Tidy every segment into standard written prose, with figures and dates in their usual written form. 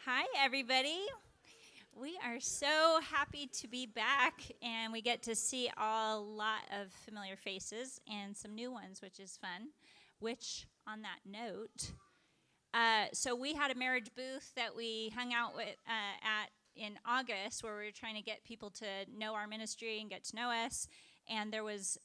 Hi, everybody. We are so happy to be back, and we get to see a lot of familiar faces and some new ones, which is fun. Which, on that note, so we had a marriage booth that we hung out with at in August, where we were trying to get people to know our ministry and get to know us. And there was,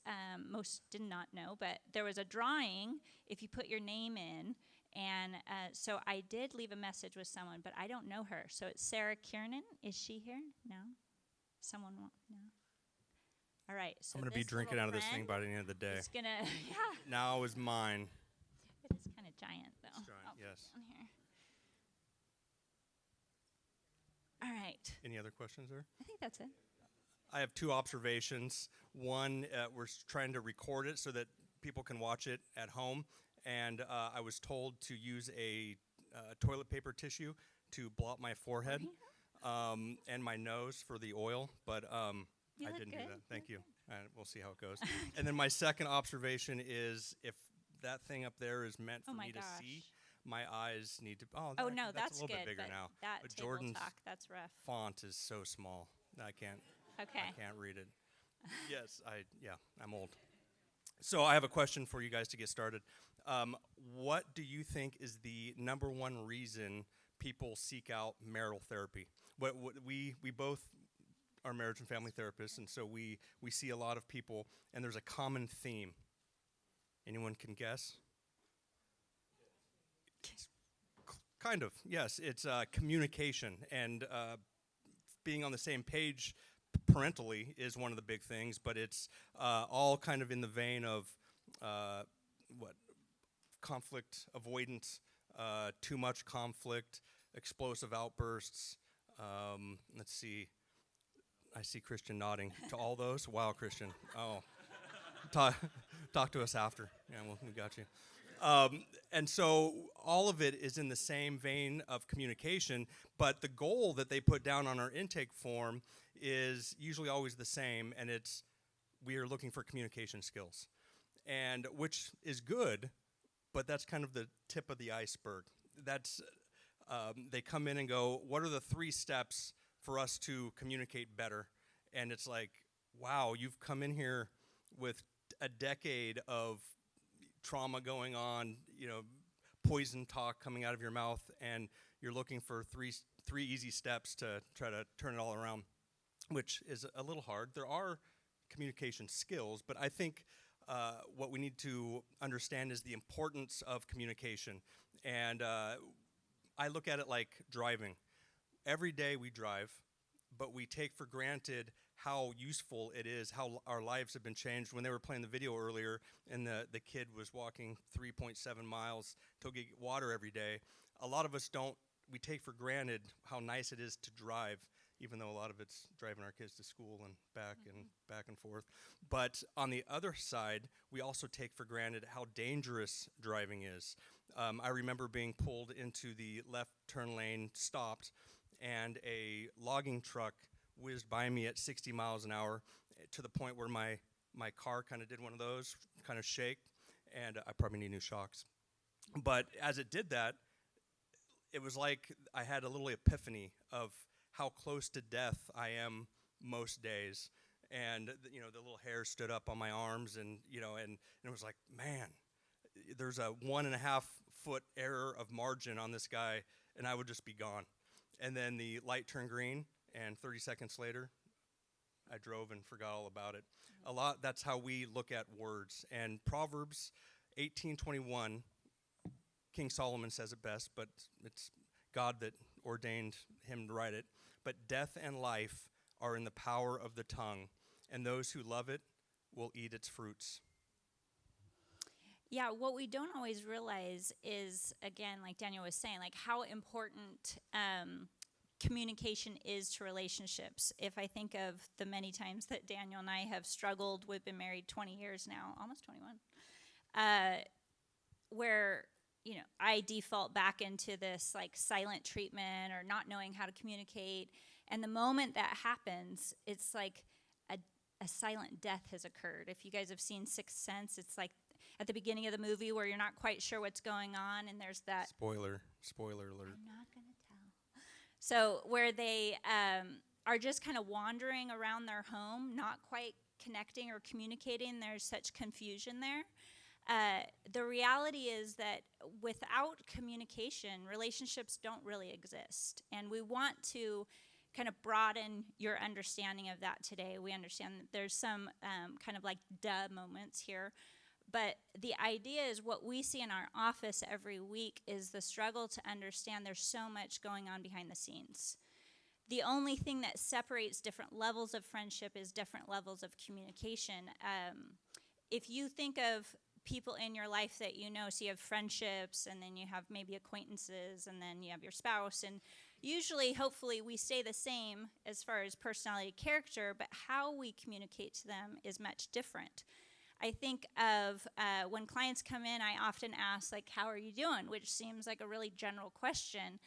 most did not know, but there was a drawing if you put your name in. And so I did leave a message with someone, but I don't know her. So it's Sarah Kiernan. Is she here? No? Someone won't? No? All right. So I'm going to be drinking out of this thing by the end of the day. It's going to, yeah. Now is mine. It is kind of giant, though. It's giant, yes. Down here. All right. Any other questions there? I think that's it. I have two observations. One, we're trying to record it so that people can watch it at home. And I was told to use a toilet paper tissue to blot my forehead and my nose for the oil, but I didn't do that. Thank you. We'll see how it goes. And then my second observation is if that thing up there is meant for me to see, my eyes need to. Oh no, that's a little good, bit bigger now. That but table Jordan's talk, that's rough. font is so small that I can't read it. Yes, I'm old. So I have a question for you guys to get started. What do you think is the number one reason people seek out marital therapy? We both are marriage and family therapists, and so we see a lot of people, and there's a common theme. Anyone can guess? Kind of, yes. It's communication, and being on the same page parentally is one of the big things, but it's all kind of in the vein of conflict avoidance, too much conflict, explosive outbursts. Let's see. I see Christian nodding to all those. Wow, Christian. Oh, talk to us after. Yeah, well, we got you. And so all of it is in the same vein of communication, but the goal that they put down on our intake form is usually always the same, and it's we are looking for communication skills, and which is good, but that's kind of the tip of the iceberg. That's they come in and go, what are the 3 steps for us to communicate better? And it's like, wow, you've come in here with a decade of trauma going on, poison talk coming out of your mouth, and you're looking for three easy steps to try to turn it all around, which is a little hard. There are communication skills, but I think what we need to understand is the importance of communication. And I look at it like driving. Every day we drive, but we take for granted how useful it is, how our lives have been changed. When they were playing the video earlier, and the kid was walking 3.7 miles to get water every day, a lot of us we take for granted how nice it is to drive, even though a lot of it's driving our kids to school and back and forth. But on the other side, we also take for granted how dangerous driving is. I remember being pulled into the left turn lane, stopped, and a logging truck whizzed by me at 60 miles an hour to the point where my car kind of did one of those, kind of shake, and I probably need new shocks. But as it did that, it was like I had a little epiphany of how close to death I am most days. And, the little hair stood up on my arms, and it was like, man, there's a 1.5 foot error of margin on this guy, and I would just be gone. And then the light turned green, and 30 seconds later, I drove and forgot all about it. That's how we look at words. And Proverbs 18:21, King Solomon says it best, but it's God that ordained him to write it. But death and life are in the power of the tongue, and those who love it will eat its fruits. Yeah, what we don't always realize is, again, like Daniel was saying, like how important communication is to relationships. If I think of the many times that Daniel and I have struggled, we've been married 20 years now, almost 21, where, I default back into this like silent treatment or not knowing how to communicate. And the moment that happens, it's like a silent death has occurred. If you guys have seen Sixth Sense, it's like at the beginning of the movie where you're not quite sure what's going on, and there's that... Spoiler alert. I'm not going to tell. So where they are just kind of wandering around their home, not quite connecting or communicating, there's such confusion there. The reality is that without communication, relationships don't really exist. And we want to kind of broaden your understanding of that today. We understand that there's some kind of like duh moments here. But the idea is what we see in our office every week is the struggle to understand there's so much going on behind the scenes. The only thing that separates different levels of friendship is different levels of communication. If you think of people in your life that you know, so you have friendships, and then you have maybe acquaintances, and then you have your spouse, and usually, hopefully, we stay the same as far as personality, character, but how we communicate to them is much different. I think of when clients come in, I often ask, like, how are you doing? Which seems like a really general question.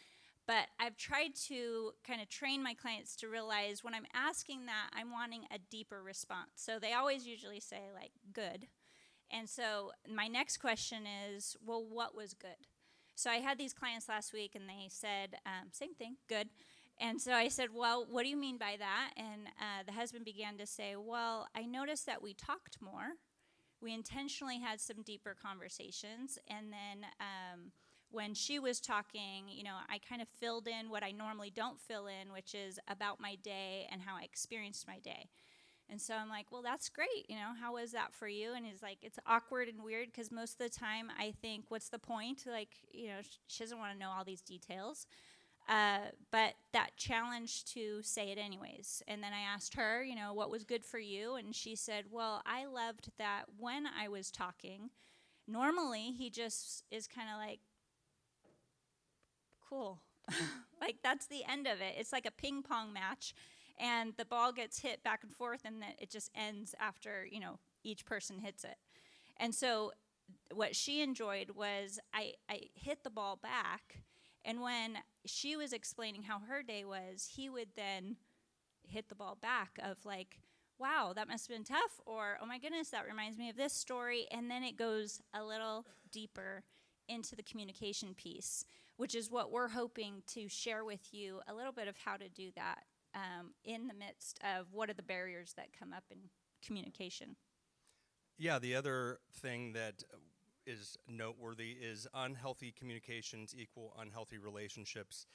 But I've tried to kind of train my clients to realize when I'm asking that, I'm wanting a deeper response. So they always usually say, like, good. And so my next question is, well, what was good? So I had these clients last week, and they said, same thing, good. And so I said, well, what do you mean by that? And the husband began to say, well, I noticed that we talked more. We intentionally had some deeper conversations. And then when she was talking, you know, I kind of filled in what I normally don't fill in, which is about my day and how I experienced my day. And so I'm like, well, that's great. You know, how was that for you? And he's like, it's awkward and weird because most of the time I think, what's the point? Like, you know, she doesn't want to know all these details. But that challenge to say it anyways. And then I asked her, you know, what was good for you? And she said, well, I loved that when I was talking, normally he just is kind of like, cool. Like, that's the end of it. It's like a ping pong match. And the ball gets hit back and forth, and then it just ends after, you know, each person hits it. And so what she enjoyed was I hit the ball back, and when she was explaining how her day was, he would then hit the ball back of like, wow, that must have been tough, or oh my goodness, that reminds me of this story. And then it goes a little deeper into the communication piece, which is what we're hoping to share with you a little bit of how to do that in the midst of what are the barriers that come up in communication. Yeah, the other thing that is noteworthy is unhealthy communications equal unhealthy relationships.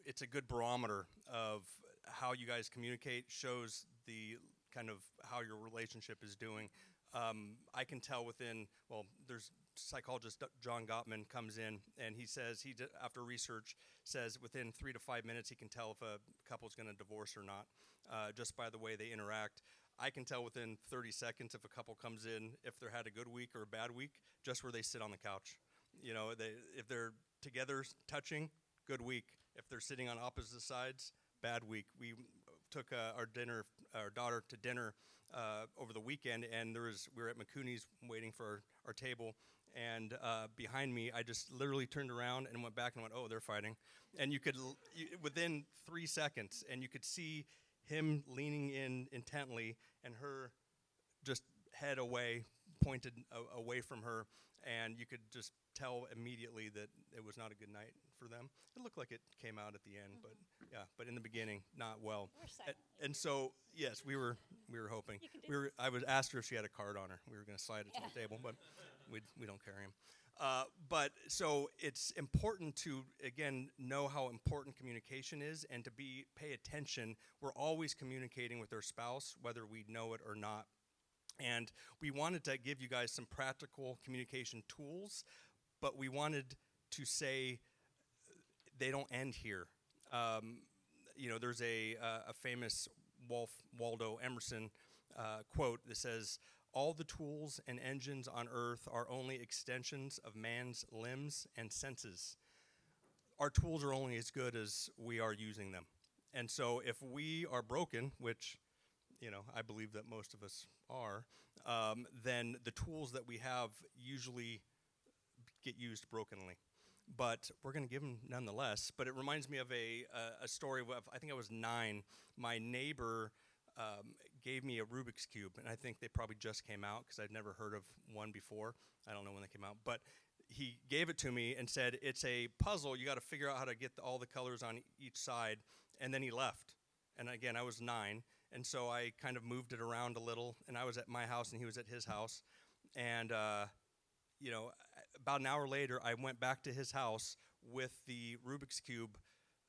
It's a good barometer of how you guys communicate, shows the kind of how your relationship is doing. I can tell within, well, there's psychologist John Gottman comes in, and he says, after research, says within 3 to 5 minutes he can tell if a couple's going to divorce or not, just by the way they interact. I can tell within 30 seconds if a couple comes in, if they had a good week or a bad week, just where they sit on the couch. You know, if they're together touching, good week. If they're sitting on opposite sides, bad week. We took our daughter to dinner over the weekend, and we were at McCooney's waiting for our table, and behind me, I just literally turned around and went back and went, oh, they're fighting. And you could, within 3 seconds, and you could see him leaning in intently, and her just head away, pointed away from her, and you could just tell immediately that it was not a good night for them. It looked like it came out at the end, but yeah, but in the beginning, not well. And so, yes, we were hoping. I would ask her if she had a card on her. We were going to slide it to the table, but we don't carry them. But so it's important to, again, know how important communication is and to pay attention. We're always communicating with our spouse, whether we know it or not. And we wanted to give you guys some practical communication tools, but we wanted to say they don't end here. You know, there's a famous Waldo Emerson quote that says, all the tools and engines on earth are only extensions of man's limbs and senses. Our tools are only as good as we are using them. And so if we are broken, which, you know, I believe that most of us are, then the tools that we have usually get used brokenly. But we're going to give them nonetheless. But it reminds me of a story of, I think I was 9. My neighbor gave me a Rubik's Cube, and I think they probably just came out because I'd never heard of one before. I don't know when they came out. But he gave it to me and said, it's a puzzle. You got to figure out how to get all the colors on each side. And then he left. And again, I was 9. And so I kind of moved it around a little. And I was at my house and he was at his house. And, about an hour later, I went back to his house with the Rubik's Cube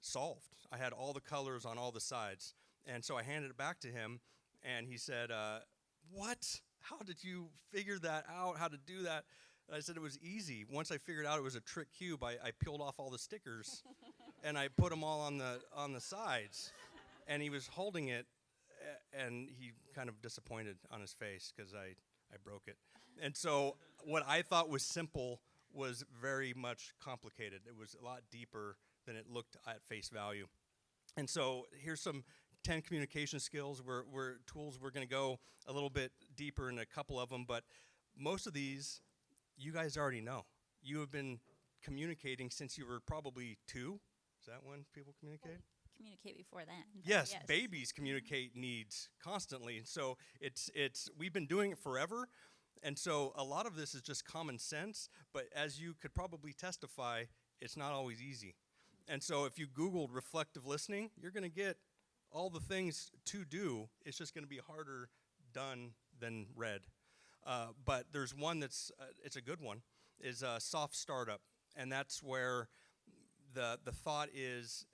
solved. I had all the colors on all the sides. And so I handed it back to him. And he said, what? How did you figure that out? How to do that? And I said it was easy. Once I figured out it was a trick cube, I peeled off all the stickers and I put them all on the sides. And he was holding it, and he kind of disappointed on his face because I broke it. And so what I thought was simple was very much complicated. It was a lot deeper than it looked at face value. And so here's some 10 communication skills. We're going to go a little bit deeper in a couple of them, but most of these you guys already know. You have been communicating since you were probably 2. Is that when people communicate? Communicate before then. Yes, babies communicate needs constantly. So we've been doing it forever. And so a lot of this is just common sense, but as you could probably testify, it's not always easy. And so if you Googled reflective listening, you're going to get all the things to do. It's just going to be harder done than read. But there's one that's, it's a good one, is a soft startup. And that's where the thought is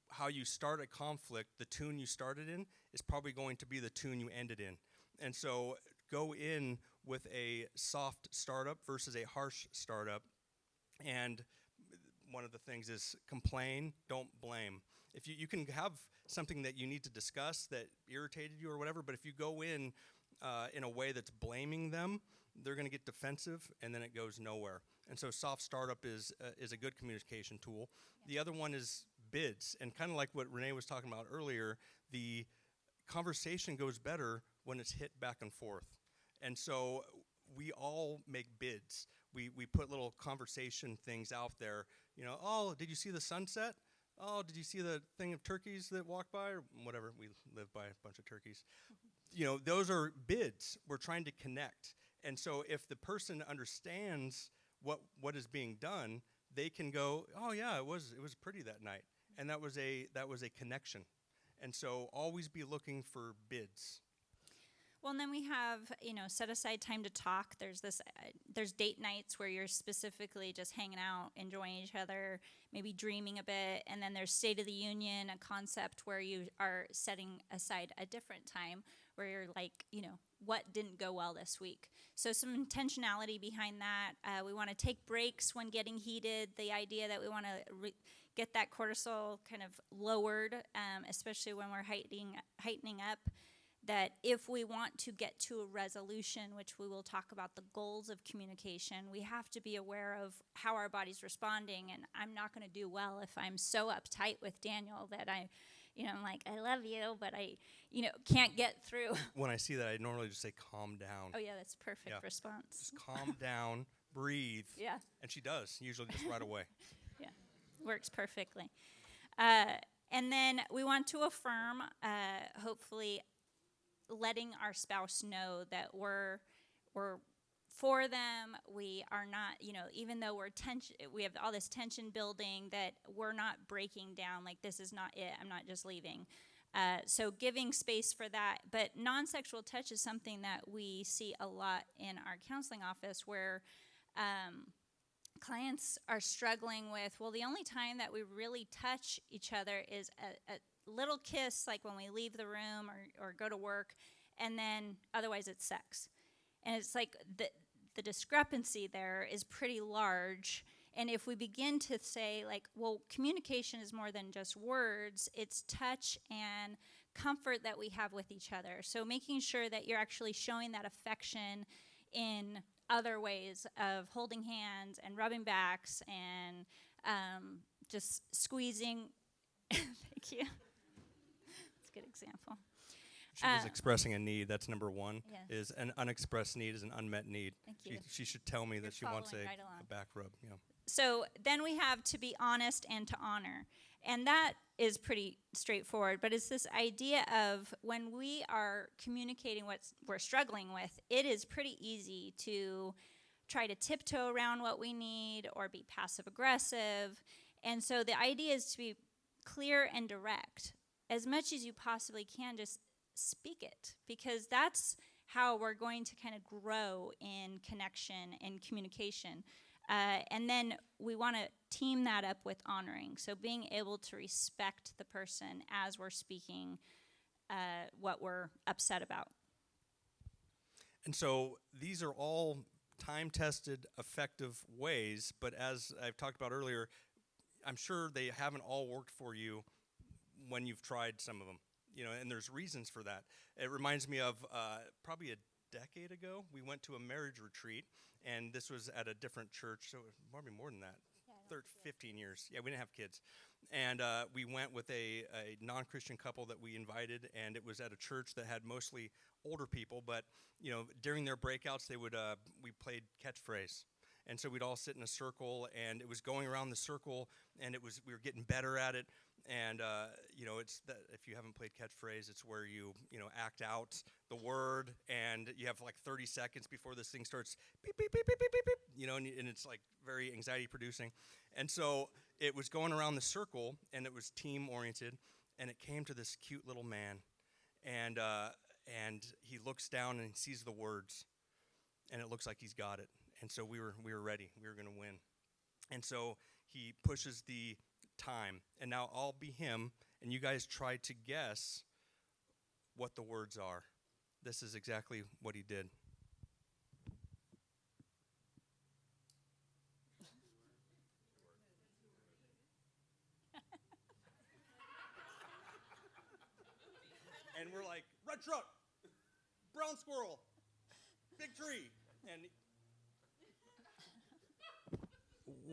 how you start a conflict, the tune you started in is probably going to be the tune you ended in. And so go in with a soft startup versus a harsh startup. And one of the things is complain, don't blame. If you can have something that you need to discuss that irritated you or whatever, but if you go in a way that's blaming them, they're going to get defensive, and then it goes nowhere. And so soft startup is a good communication tool. Yeah. The other one is bids, and kind of like what Renee was talking about earlier, the conversation goes better when it's hit back and forth. And so we all make bids. We put little conversation things out there. You know, oh, did you see the sunset? Oh, did you see the thing of turkeys that walked by? Or whatever, we live by a bunch of turkeys. You know, those are bids. We're trying to connect. And so if the person understands what is being done, they can go, oh yeah, it was pretty that night. And that was a connection. And so always be looking for bids. Well, and then we have, set aside time to talk. There's date nights where you're specifically just hanging out, enjoying each other, maybe dreaming a bit. And then there's State of the Union, a concept where you are setting aside a different time where you're like, what didn't go well this week? So some intentionality behind that. We want to take breaks when getting heated. The idea that we want to get that cortisol kind of lowered, especially when we're heightening up. That if we want to get to a resolution, which we will talk about the goals of communication, we have to be aware of how our body's responding. And I'm not going to do well if I'm so uptight with Daniel that I'm like, I love you, but I, can't get through. When I see that, I normally just say, calm down. Oh, yeah, that's perfect response. Just calm down, breathe. Yeah. And she does, usually just right away. Yeah, works perfectly. And then we want to affirm, hopefully, letting our spouse know that we're for them. We are not, even though we have all this tension building, that we're not breaking down. Like, this is not it. I'm not just leaving. So giving space for that. But non-sexual touch is something that we see a lot in our counseling office, where clients are struggling with, well, the only time that we really touch each other is a little kiss, like when we leave the room or go to work, and then otherwise it's sex. And it's like the discrepancy there is pretty large. And if we begin to say, like, well, communication is more than just words, it's touch and comfort that we have with each other. So making sure that you're actually showing that affection in other ways of holding hands and rubbing backs and just squeezing. Thank you. That's a good example. She was expressing a need. That's number one. Yes. Is an unexpressed need is an unmet need. Thank you. She should tell me that she wants right a back rub. Yeah. So then we have to be honest and to honor. And that is pretty straightforward. But it's this idea of when we are communicating what we're struggling with, it is pretty easy to try to tiptoe around what we need or be passive aggressive. And so the idea is to be clear and direct. As much as you possibly can, just speak it, because that's how we're going to kind of grow in connection and communication. And then we want to team that up with honoring. So being able to respect the person as we're speaking what we're upset about. And so these are all time-tested, effective ways, but as I've talked about earlier, I'm sure they haven't all worked for you when you've tried some of them. And there's reasons for that. It reminds me of probably a decade ago, we went to a marriage retreat, and this was at a different church, so probably more than that, 15 years. Yeah, we didn't have kids. And we went with a non-Christian couple that we invited, and it was at a church that had mostly older people, but during their breakouts, they would we played catchphrase. And so we'd all sit in a circle, and it was going around the circle, and we were getting better at it. And it's that if you haven't played catchphrase, it's where you act out the word, and you have like 30 seconds before this thing starts beep beep beep beep beep beep, beep and it's like very anxiety producing. And so it was going around the circle, and it was team oriented, and it came to this cute little man, and he looks down and he sees the words, and it looks like he's got it. And so we were ready. We were going to win. And so he pushes the time. And now I'll be him, and you guys try to guess what the words are. This is exactly what he did. And we're like, red truck, brown squirrel, big tree. And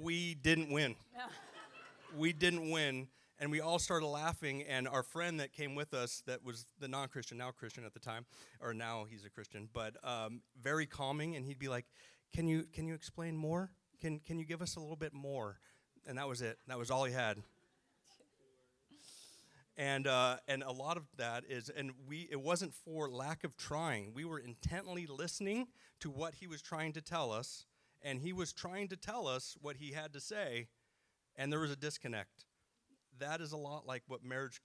we didn't win. No. We didn't win, and we all started laughing, and our friend that came with us that was the non-Christian, now Christian at the time, or now he's a Christian, but very calming, and he'd be like, can you explain more? Can you give us a little bit more? And that was it. That was all he had. And a lot of that is, it wasn't for lack of trying. We were intently listening to what he was trying to tell us, and he was trying to tell us what he had to say, and there was a disconnect. That is a lot like what marriage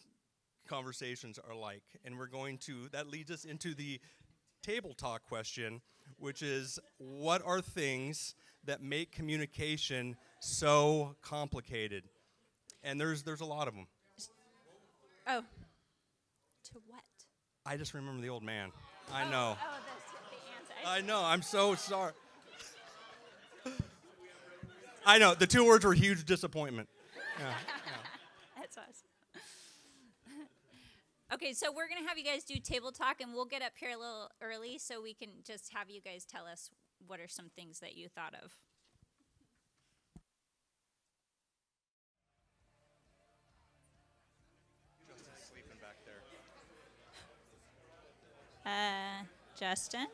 conversations are like. And that leads us into the table talk question, which is, what are things that make communication so complicated? And there's a lot of them. Oh, to what? I just remember the old man. I know. Oh, that's the answer. I know. I'm so sorry. I know. The two words were huge disappointment. Yeah. That's awesome. Okay, so we're going to have you guys do table talk, and we'll get up here a little early so we can just have you guys tell us what are some things that you thought of. Justin's sleeping back there. Justin?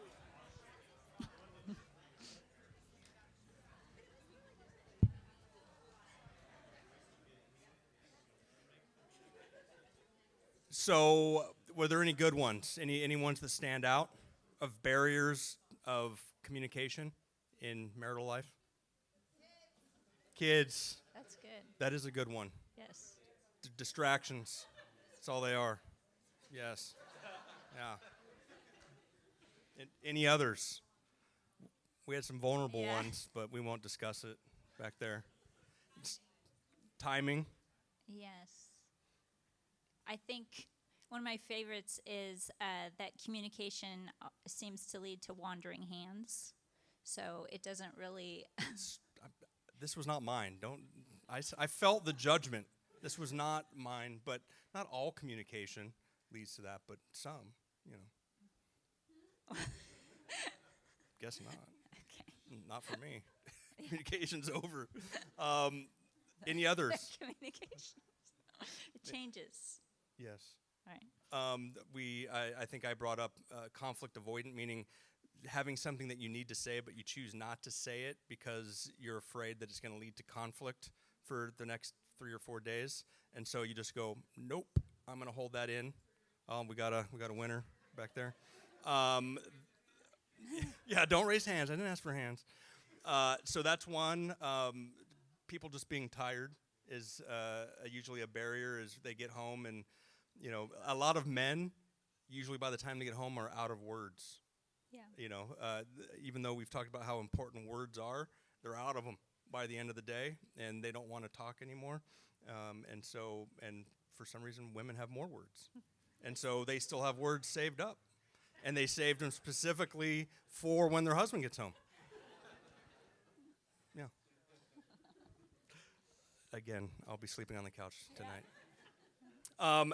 So, were there any good ones? Any ones that stand out of barriers of communication in marital life? Kids. That's good. That is a good one. Yes. Distractions. That's all they are. Yes. Yeah. Any others? We had some vulnerable ones, but we won't discuss it back there. Timing. Yes. I think one of my favorites is that communication seems to lead to wandering hands. So it doesn't really... This was not mine. I felt the judgment. This was not mine, but not all communication leads to that, but some, Guess not. Okay. Not for me. Communication's over. Any others? Communication. It changes. Yes. All right. I think I brought up conflict avoidant, meaning having something that you need to say, but you choose not to say it because you're afraid that it's going to lead to conflict for the next 3 or 4 days, and so you just go, nope, I'm going to hold that in. We got a winner back there. Yeah, don't raise hands. I didn't ask for hands. So that's one. People just being tired is usually a barrier. Is they get home and a lot of men usually by the time they get home are out of words. Yeah. Even though we've talked about how important words are, they're out of them by the end of the day, and they don't want to talk anymore. And for some reason, women have more words, and so they still have words saved up, and they saved them specifically for when their husband gets home. Yeah. Again, I'll be sleeping on the couch tonight.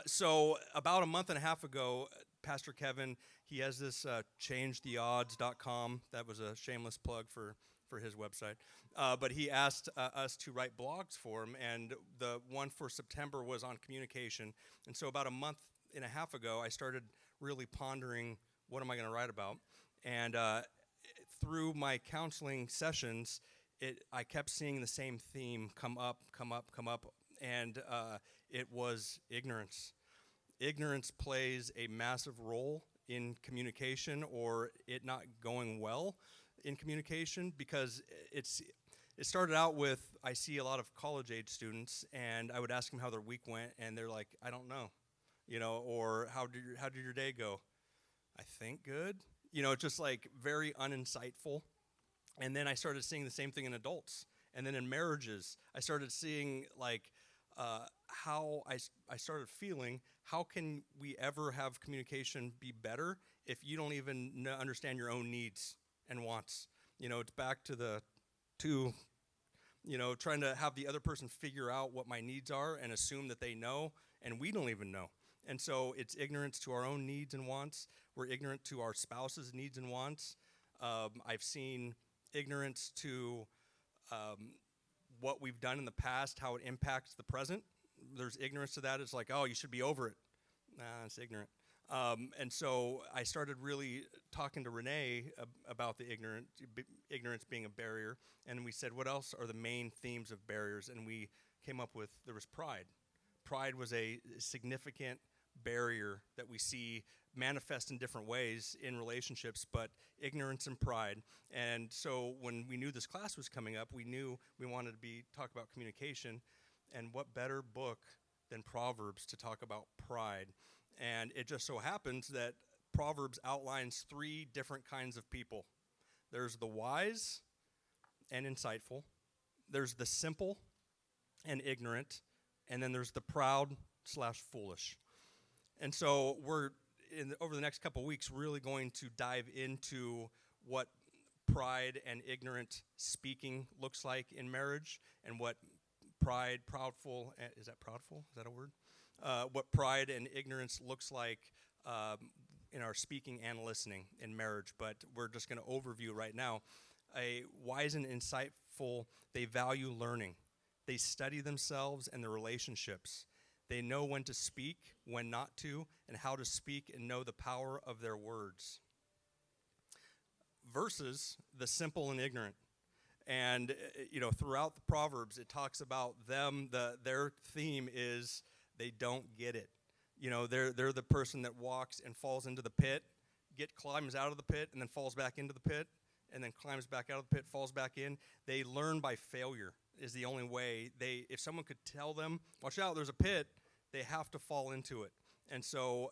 So about a month and a half ago, Pastor Kevin, he has this changetheodds.com. That was a shameless plug for his website. But he asked us to write blogs for him, and the one for September was on communication. And so about a month and a half ago, I started really pondering, what am I going to write about? And through my counseling sessions, I kept seeing the same theme come up, and it was ignorance. Ignorance plays a massive role in communication, or it not going well in communication, because it started out with, I see a lot of college-age students, and I would ask them how their week went, and they're like, I don't know, or how did your day go? I think good. Just like very uninsightful. And then I started seeing the same thing in adults. And then in marriages, I started seeing how I started feeling, how can we ever have communication be better if you don't even understand your own needs and wants? It's back to the two, trying to have the other person figure out what my needs are and assume that they know, and we don't even know. And so it's ignorance to our own needs and wants. We're ignorant to our spouse's needs and wants. I've seen ignorance to what we've done in the past, how it impacts the present. There's ignorance to that. It's like, oh, you should be over it. Nah, it's ignorant. And so I started really talking to Rennie about the ignorance being a barrier. And we said, what else are the main themes of barriers? And we came up with, there was pride. Pride was a significant barrier that we see manifest in different ways in relationships, but ignorance and pride. And so when we knew this class was coming up, we knew we wanted to talk about communication, and what better book than Proverbs to talk about pride. And it just so happens that Proverbs outlines 3 different kinds of people. There's the wise and insightful, there's the simple and ignorant, and then there's the proud/foolish. And so we're over the next couple of weeks really going to dive into what pride and ignorant speaking looks like in marriage, and what proudful, is that proudful? Is that a word? What pride and ignorance looks like in our speaking and listening in marriage. But we're just going to overview right now. A wise and insightful, they value learning. They study themselves and their relationships. They know when to speak, when not to, and how to speak and know the power of their words. Versus the simple and ignorant. And, throughout the Proverbs, it talks about them, their theme is they don't get it. They're the person that walks and falls into the pit, climbs out of the pit, and then falls back into the pit, and then climbs back out of the pit, falls back in. They learn by failure is the only way. If someone could tell them, watch out, there's a pit, they have to fall into it. And so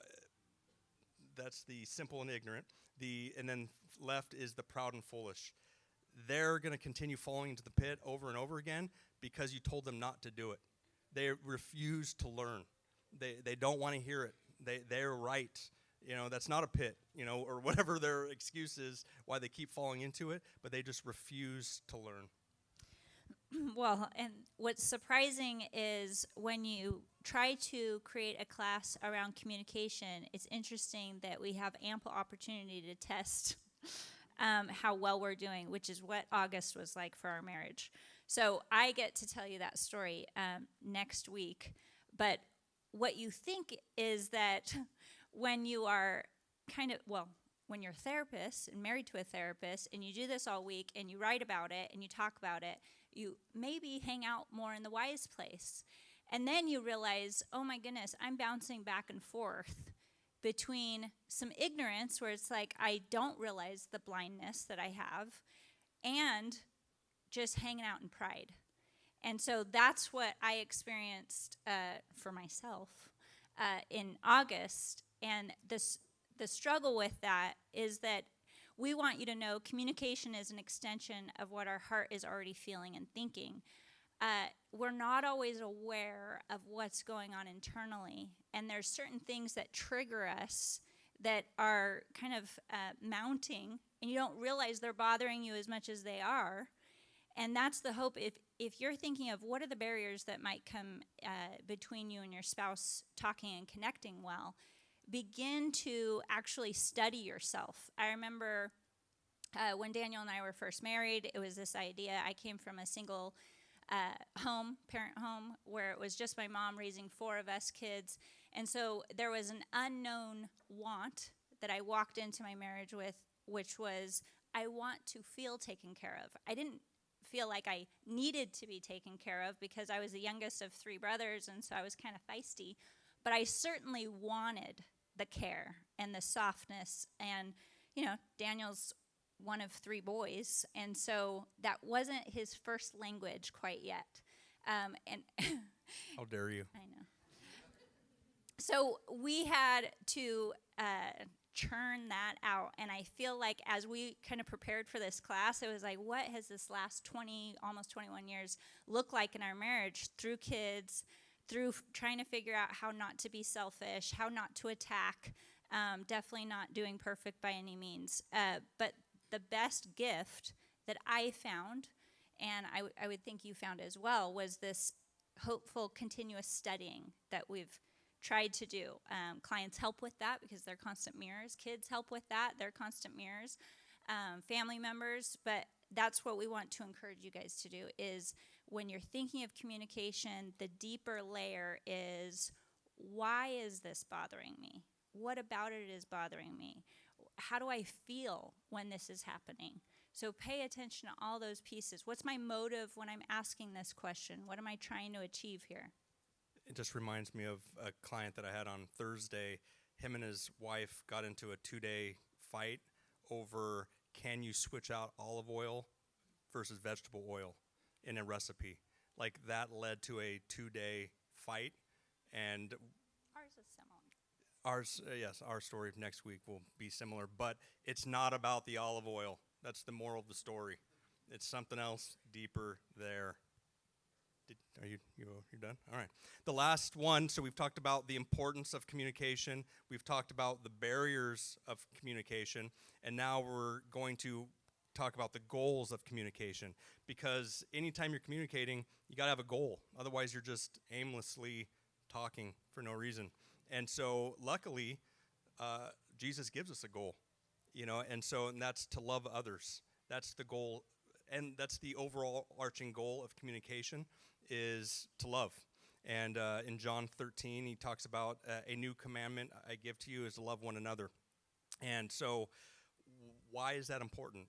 that's the simple and ignorant. And then left is the proud and foolish. They're going to continue falling into the pit over and over again because you told them not to do it. They refuse to learn. They don't want to hear it. They're right. That's not a pit, or whatever their excuse is why they keep falling into it, but they just refuse to learn. Well, and what's surprising is when you try to create a class around communication, it's interesting that we have ample opportunity to test how well we're doing, which is what August was like for our marriage. So I get to tell you that story next week. But what you think is that when you are when you're a therapist and married to a therapist and you do this all week and you write about it and you talk about it, you maybe hang out more in the wise place. And then you realize, oh my goodness, I'm bouncing back and forth between some ignorance where it's like I don't realize the blindness that I have, and just hanging out in pride. And so that's what I experienced for myself in August. And the struggle with that is that we want you to know communication is an extension of what our heart is already feeling and thinking. We're not always aware of what's going on internally, and there's certain things that trigger us that are kind of mounting, and you don't realize they're bothering you as much as they are. And that's the hope. If you're thinking of what are the barriers that might come between you and your spouse talking and connecting well, begin to actually study yourself. I remember when Daniel and I were first married, it was this idea. I came from a single parent home, where it was just my mom raising 4 of us kids. And so there was an unknown want that I walked into my marriage with, which was, I want to feel taken care of. I didn't feel like I needed to be taken care of because I was the youngest of 3 brothers, and so I was kind of feisty. But I certainly wanted the care and the softness. And, Daniel's one of 3 boys, and so that wasn't his first language quite yet. And How dare you? I know. So we had to churn that out, and I feel like as we kind of prepared for this class, it was like, what has this last 20, almost 21 years looked like in our marriage through kids, through trying to figure out how not to be selfish, how not to attack, definitely not doing perfect by any means, but the best gift that I found, and I would think you found as well, was this hopeful continuous studying that we've tried to do. Clients help with that because they're constant mirrors. Kids help with that. They're constant mirrors. Family members. But that's what we want to encourage you guys to do is when you're thinking of communication, the deeper layer is, why is this bothering me? What about it is bothering me? How do I feel when this is happening? So pay attention to all those pieces. What's my motive when I'm asking this question? What am I trying to achieve here? It just reminds me of a client that I had on Thursday. Him and his wife got into a 2-day fight over, can you switch out olive oil versus vegetable oil in a recipe? Like, that led to a 2-day fight. And Ours is similar. yes, our story of next week will be similar, but it's not about the olive oil. That's the moral of the story. It's something else deeper there. Are you done? All right. The last one, so we've talked about the importance of communication. We've talked about the barriers of communication, and now we're going to talk about the goals of communication, because anytime you're communicating, you got to have a goal. Otherwise, you're just aimlessly talking for no reason. And so, luckily, Jesus gives us a goal, and that's to love others. That's the goal, and that's the overall arching goal of communication, is to love. And in John 13, he talks about a new commandment I give to you is to love one another. And so, why is that important?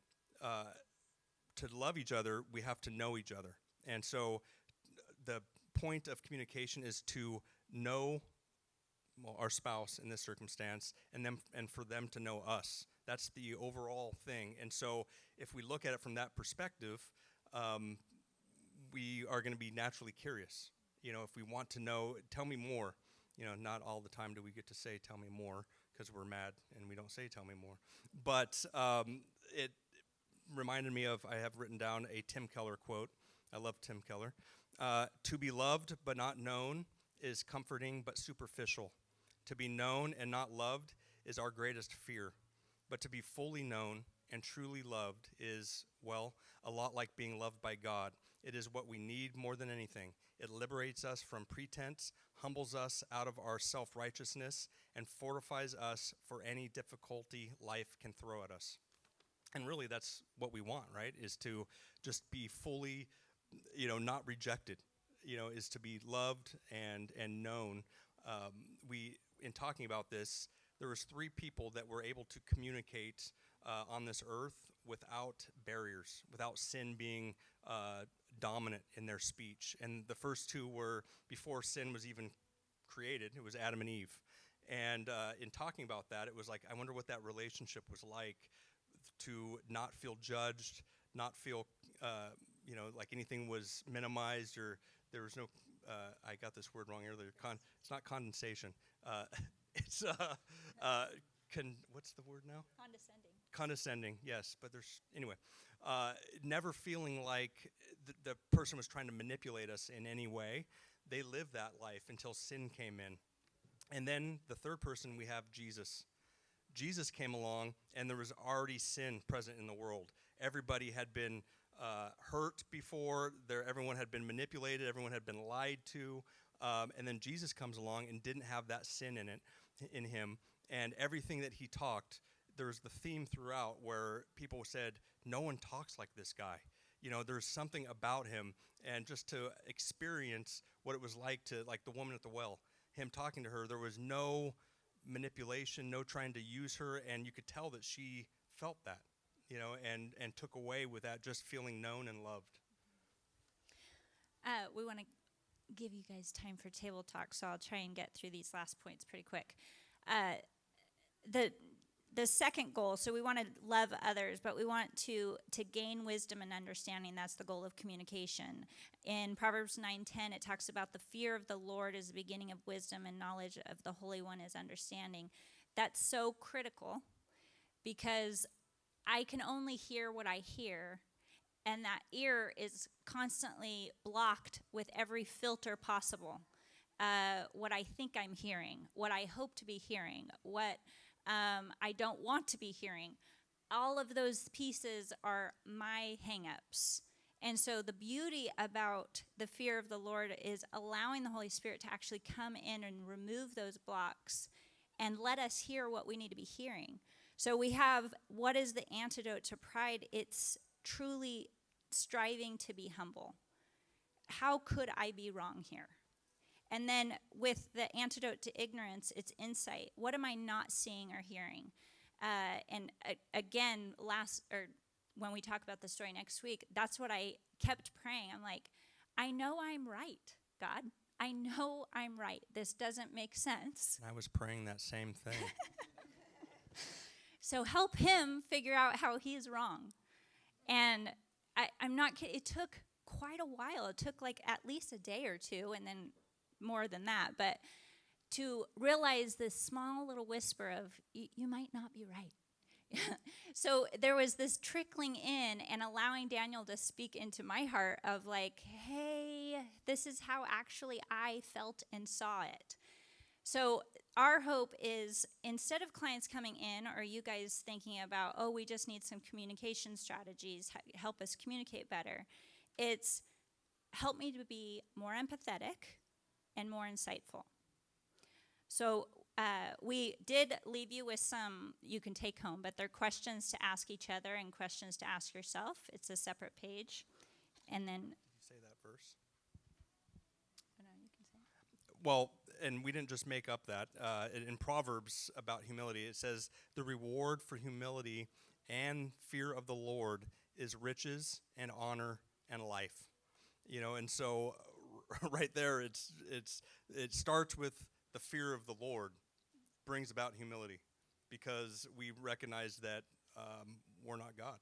To love each other, we have to know each other. And so, the point of communication is to know our spouse in this circumstance, and for them to know us. That's the overall thing. And so if we look at it from that perspective, we are going to be naturally curious. If we want to know, tell me more. Not all the time do we get to say, tell me more, because we're mad and we don't say, tell me more. But it reminded me of, I have written down a Tim Keller quote. I love Tim Keller. To be loved but not known is comforting but superficial. To be known and not loved is our greatest fear. But to be fully known and truly loved is, well, a lot like being loved by God. It is what we need more than anything. It liberates us from pretense, humbles us out of our self-righteousness, and fortifies us for any difficulty life can throw at us. And really, that's what we want, right? Is to just be fully, not rejected, is to be loved and known. In talking about this, there was 3 people that were able to communicate on this earth without barriers, without sin being dominant in their speech. And the first 2 were before sin was even created. It was Adam and Eve. And in talking about that, it was like, I wonder what that relationship was like, to not feel judged, not feel like anything was minimized or there was no, I got this word wrong earlier, it's not condensation. It's, what's the word now? Condescending, yes. But anyway, never feeling like the person was trying to manipulate us in any way. They lived that life until sin came in. And then the third person, we have Jesus. Jesus came along, and there was already sin present in the world. Everybody had been hurt before. Everyone had been manipulated. Everyone had been lied to. And then Jesus comes along and didn't have that sin in him. And everything that he talked, there's the theme throughout where people said, no one talks like this guy. There's something about him. And just to experience what it was like the woman at the well, him talking to her, there was no manipulation, no trying to use her, and you could tell that she felt that, and took away with that, just feeling known and loved. We want to give you guys time for table talk, so I'll try and get through these last points pretty quick. The second goal, so we want to love others, but we want to gain wisdom and understanding. That's the goal of communication. In Proverbs 9:10, it talks about the fear of the Lord is the beginning of wisdom, and knowledge of the Holy One is understanding. That's so critical because I can only hear what I hear, and that ear is constantly blocked with every filter possible. What I think I'm hearing, what I hope to be hearing, what I don't want to be hearing. All of those pieces are my hang-ups. And so the beauty about the fear of the Lord is allowing the Holy Spirit to actually come in and remove those blocks and let us hear what we need to be hearing. So we have, what is the antidote to pride? It's truly striving to be humble. How could I be wrong here? And then with the antidote to ignorance, it's insight. What am I not seeing or hearing? Again, when we talk about the story next week, that's what I kept praying. I'm like, I know I'm right, God. I know I'm right. This doesn't make sense. I was praying that same thing. So help him figure out how he's wrong. And I'm not kidding. It took quite a while. It took at least a day or two, and then more than that, but to realize this small little whisper of, you might not be right. So there was this trickling in and allowing Daniel to speak into my heart of hey, this is how actually I felt and saw it. So our hope is, instead of clients coming in or you guys thinking about, we just need some communication strategies, help us communicate better, it's help me to be more empathetic and more insightful. So we did leave you with some you can take home, but they're questions to ask each other and questions to ask yourself. It's a separate page. And then... You say that verse? Oh, no, you can say it. Well, and we didn't just make up that. In Proverbs about humility, it says, the reward for humility and fear of the Lord is riches and honor and life. And so... right there, it starts with the fear of the Lord, brings about humility, because we recognize that we're not God.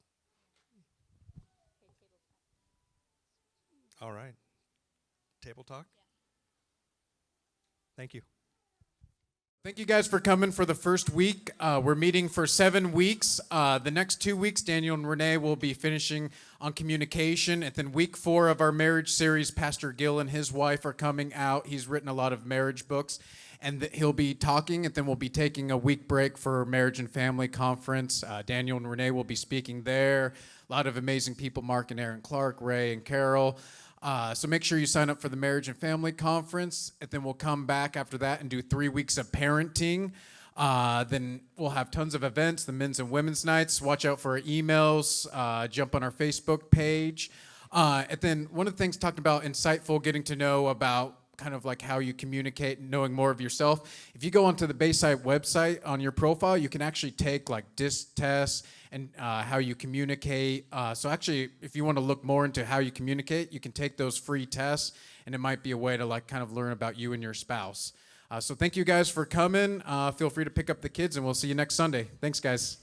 All right. Table talk? Yeah. Thank you. Thank you guys for coming for the first week. We're meeting for 7 weeks. The next 2 weeks, Daniel and Renee will be finishing on communication. And then week 4 of our marriage series, Pastor Gill and his wife are coming out. He's written a lot of marriage books. And he'll be talking, and then we'll be taking a week break for marriage and family conference. Daniel and Renee will be speaking there. A lot of amazing people, Mark and Aaron Clark, Ray and Carol. So make sure you sign up for the Marriage and Family Conference, and then we'll come back after that and do 3 weeks of parenting. Then we'll have tons of events, the men's and women's nights. Watch out for our emails. Jump on our Facebook page. And then one of the things talked about insightful, getting to know about kind of how you communicate and knowing more of yourself. If you go onto the Bayside website on your profile, you can actually take DISC tests and how you communicate. So actually, if you want to look more into how you communicate, you can take those free tests, and it might be a way to kind of learn about you and your spouse. So thank you guys for coming. Feel free to pick up the kids, and we'll see you next Sunday. Thanks, guys.